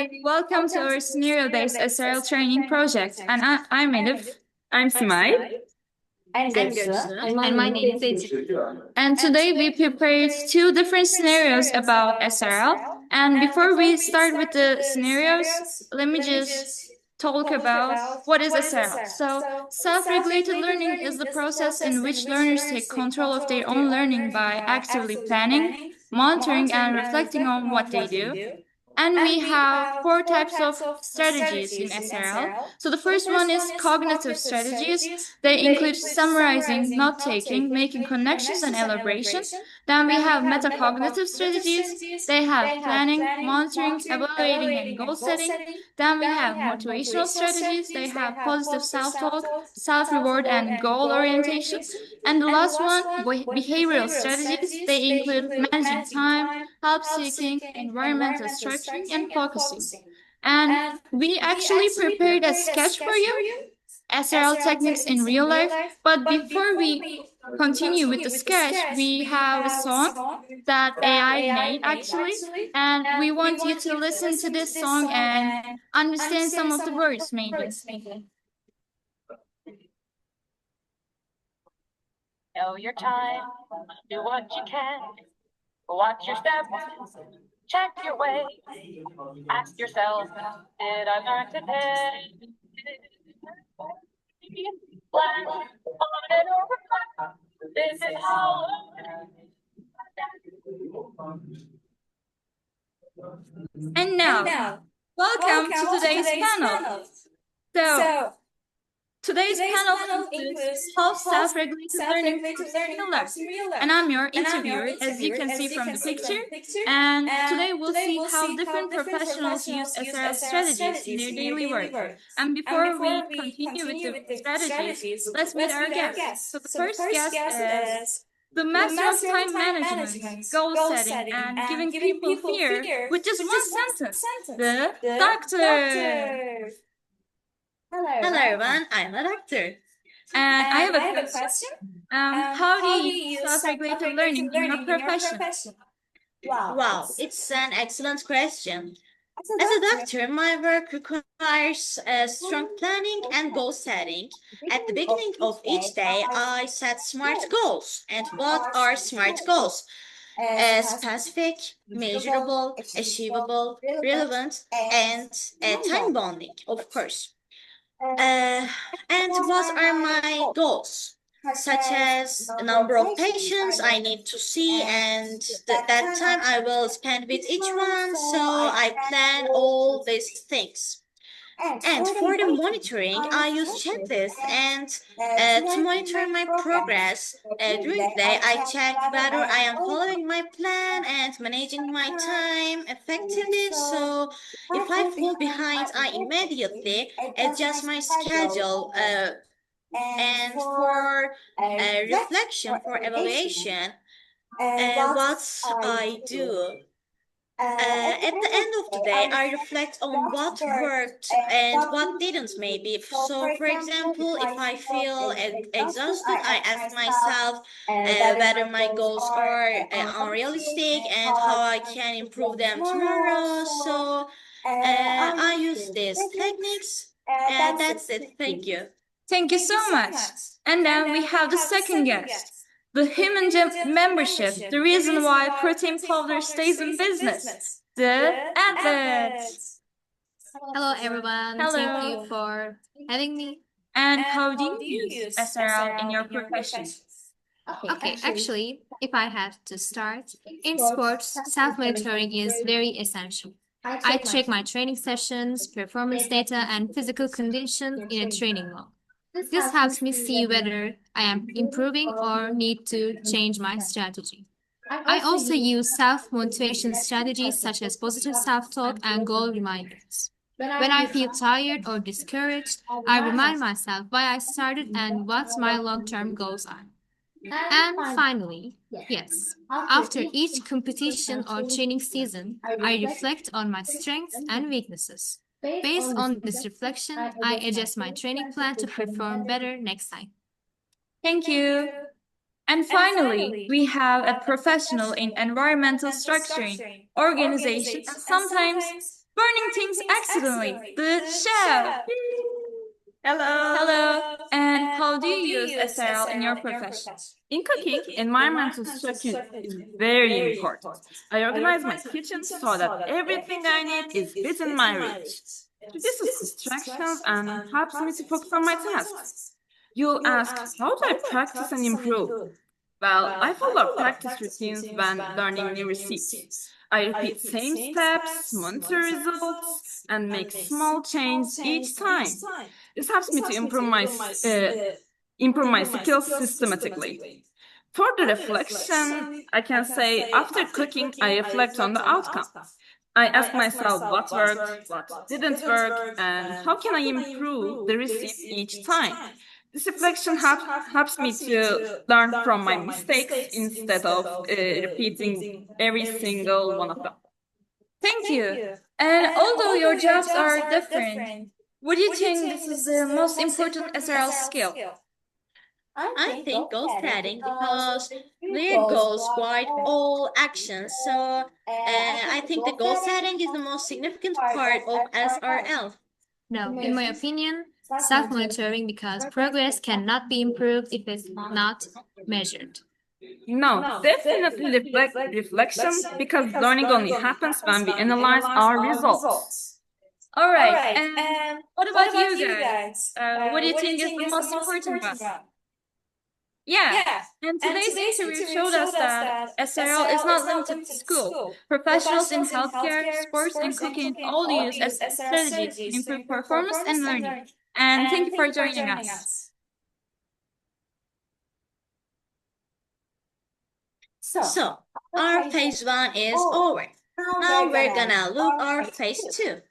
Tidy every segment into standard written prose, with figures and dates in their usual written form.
everybody. Welcome to our scenario-based SRL training project. And I'm Elif. I'm Simay. I'm And Göksu. and my name is Ece. And today we prepared two different scenarios about SRL. And before we start with the scenarios, let me just talk about what is SRL. So, self-regulated learning is the process in which learners take control of their own learning by actively planning, monitoring, and reflecting on what they do. And we have four types of strategies in SRL. So the first one is cognitive strategies. They include summarizing, note taking, making connections, and elaboration. Then we have metacognitive strategies. They have planning, monitoring, evaluating, and goal setting. Then we have motivational strategies. They have positive self-talk, self-reward, and goal orientation. And the last one, behavioral strategies. They include managing time, help seeking, environmental structuring, and focusing. And we actually prepared a sketch for you, SRL techniques in real life. But before we continue with the sketch, we have a song that AI made actually. And we want you to listen to this song and understand some of the words maybe. Know your time, do what you can, watch your steps, check your way, ask yourself, did I learn today? Plan on it or reflect. This is how And now, welcome to today's panel. So, today's panel includes how self-regulated learning works in real life. And I'm your interviewer, as you can see from the picture. And today we'll see how different professionals use SRL strategies in their daily work. And before we continue with the strategies, let's meet our guests. So the first guest is the master of time management, goal setting, and giving people fear with just one sentence. The doctor. Hello everyone, I'm a doctor. And I have a question. How do you use self-regulated learning in your profession? Wow, it's an excellent question. As a doctor, my work requires strong planning and goal setting. At the beginning of each day, I set SMART goals. And what are SMART goals? Specific, measurable, achievable, relevant, and time bonding, of course. And what are my goals? Such as the number of patients I need to see and that time I will spend with each one. So I plan all these things. And for the monitoring, I use checklists and to monitor my progress during the day, I check whether I am following my plan and managing my time effectively. So if I fall behind, I immediately adjust my schedule. And for reflection, for evaluation, what I do. At the end of the day, I reflect on what worked and what didn't, maybe. So, for example, if I feel exhausted, I ask myself whether my goals are unrealistic and how I can improve them tomorrow. So, I use these techniques, and that's it. Thank you. Thank you so much. And then we have the second guest. The human membership, the reason why protein powder stays in business. The athletes. Hello everyone, Hello. Thank you for having me. And how do you use SRL in your profession? Okay, actually, if I had to start, in sports, self-monitoring is very essential. I track my training sessions, performance data, and physical condition in a training log. This helps me see whether I am improving or need to change my strategy. I also use self-motivation strategies such as positive self-talk and goal reminders. When I feel tired or discouraged, I remind myself why I started and what my long-term goals are. And finally, yes, after each competition or training season, I reflect on my strengths and weaknesses. Based on this reflection, I adjust my training plan to perform better next time. Thank you. And finally, we have a professional in environmental structuring, organization, and sometimes burning things accidentally. The chef. Hello. Hello. And how do you use SRL in your profession? In cooking, environmental structure is very important. I organize my kitchen so that everything I need is within my reach. It reduces distractions and helps me to focus on my tasks. You ask, how do I practice and improve? Well, I follow practice routines when learning new recipes. I repeat same steps, monitor results, and make small changes each time. This helps me to improve my skills systematically. For the reflection, I can say after cooking, I reflect on the outcome. I ask myself what worked, what didn't work, and how can I improve the recipe each time. This reflection helps me to learn from my mistakes instead of repeating every single one of them. Thank you. And although your jobs are different, what do you think this is the most important SRL skill? I think goal setting because clear goals guide all actions. So I think the goal setting is the most significant part of SRL. No, in my opinion, self-monitoring because progress cannot be improved if it's not measured. No, definitely reflection because learning only happens when we analyze our results. All right. And what about you guys? What do you think is the most important one? Yeah. And today's interview showed us that SRL is not limited to school. Professionals in healthcare, sports, and cooking all use SRL strategies to improve performance and learning. And thank you for joining us. So our phase 1 is over. Now we're gonna look our phase 2.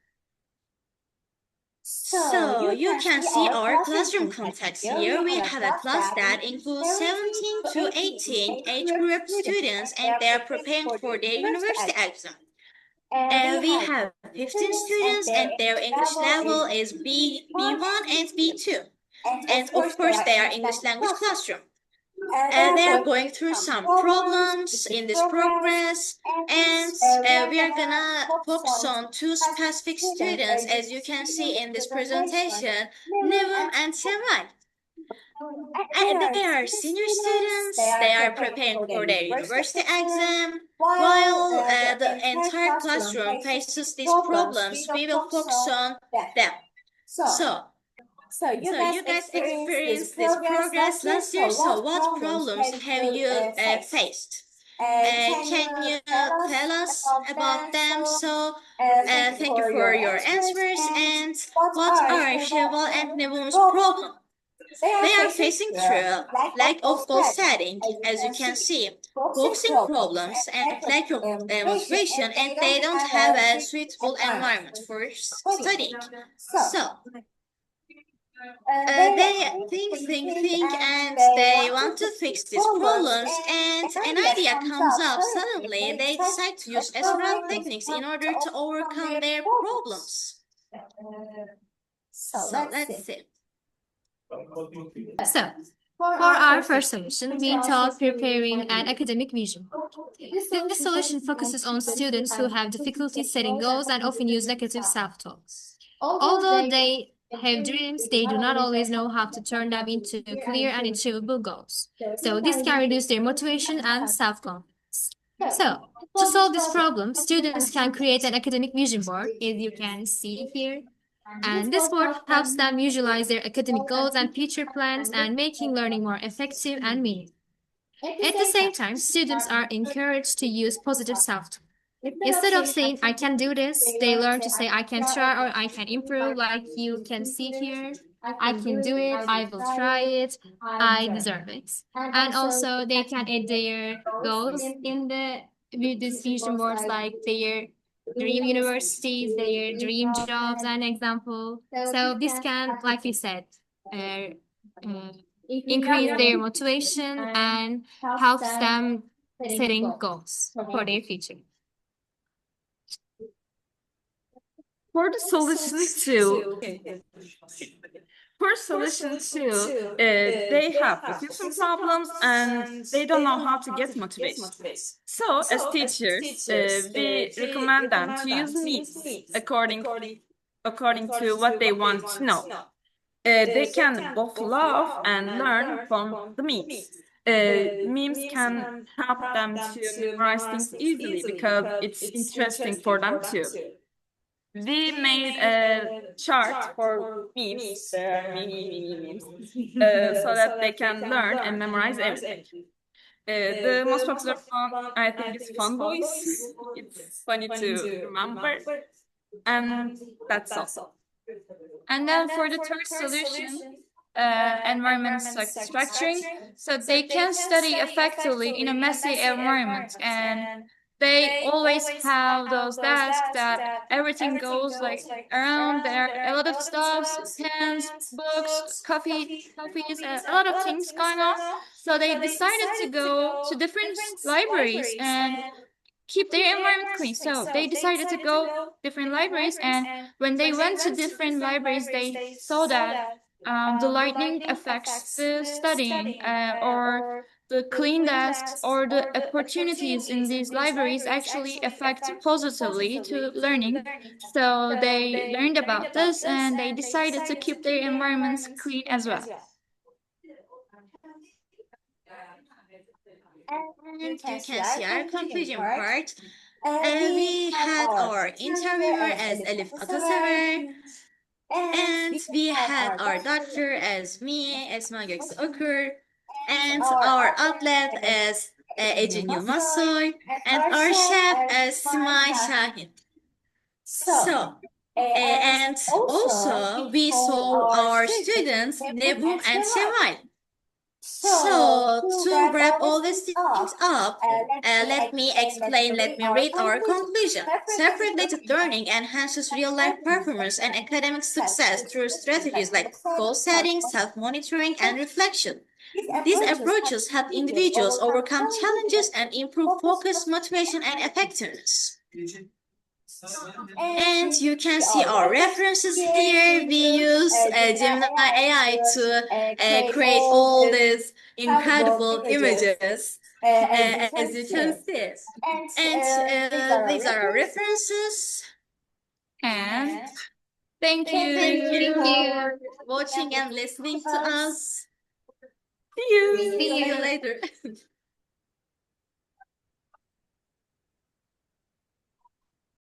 So you can see our classroom context here. We have a class that includes 17 to 18 age group students and they are preparing for their university exam. And we have 15 students and their English level is B1 and B2. And of course they are English language classroom. They are going through some problems in this progress and we are gonna focus on two specific students as you can see in this presentation, Nevum and Semal. They are senior students, they are preparing for their university exam. While the entire classroom faces these problems, we will focus on them. So you guys experienced this progress last year, so what problems have you faced? Can you tell us about them? So thank you for your answers. And what are Sheval and Nevum's problem? They are facing through lack of goal setting, as you can see, focusing problems and lack of motivation, and they don't have a suitable environment for studying. So they think, and they want to fix these problems, and an idea comes up. Suddenly, they decide to use SRL techniques in order to overcome their problems. So let's see. So, for our first solution, we thought preparing an academic vision board. This solution focuses on students who have difficulty setting goals and often use negative self-talk. Although they have dreams, they do not always know how to turn them into clear and achievable goals. So this can reduce their motivation and self-confidence. So, to solve this problem, students can create an academic vision board, as you can see here. And this board helps them visualize their academic goals and future plans and making learning more effective and meaningful. At the same time, students are encouraged to use positive self-talk. Instead of saying, I can do this, they learn to say, I can try or I can improve, like you can see here. I can do it, I will try it, I deserve it. And also they can add their goals in these vision boards, like their dream universities, their dream jobs, an example. So this can, like we said, increase their motivation and helps them setting goals for their future. For the solution 2, First solution two, they have different problems and they don't know how to get motivation. So as teachers, we recommend them to use memes according to what they want to know. They can both laugh and learn from the memes. Memes can help them to memorize things easily because it's interesting for them too. We made a chart for memes, there are many memes, so that they can learn and memorize everything. The most popular one, I think, is Fun Voice. It's funny to remember, and that's all. And then for the third solution, environment structuring, so they can study effectively in a messy environment, and they always have those desks that everything goes like around there, a lot of stuffs, pens, books, coffees, a lot of things going on. So they decided to go to different libraries and keep their environment clean. So they decided to go different libraries, and when they went to different libraries, they saw that the lighting affects the studying, or the clean desks or the opportunities in these libraries actually affect positively to learning. So they learned about this and they decided to keep their environments clean as well. And you can see our conclusion part. We had our interviewer as Elif Atasever, and we had our doctor as me, Esma Göksu Okur, and our athlete as Ece Yılmazsoy, and our chef as Simay Şahin. So, and also we saw our students Nebum and Şevval. So, to wrap all these things up, let me explain, let me read our conclusion. Self-regulated learning enhances real-life performance and academic success through strategies like goal setting, self-monitoring, and reflection. These approaches help individuals overcome challenges and improve focus, motivation, and effectiveness. And you can see our references here. We use Gemini AI to create all these incredible images, as you can see. And these are our references. And thank you. Thank you for watching and listening to us. See you. See you later.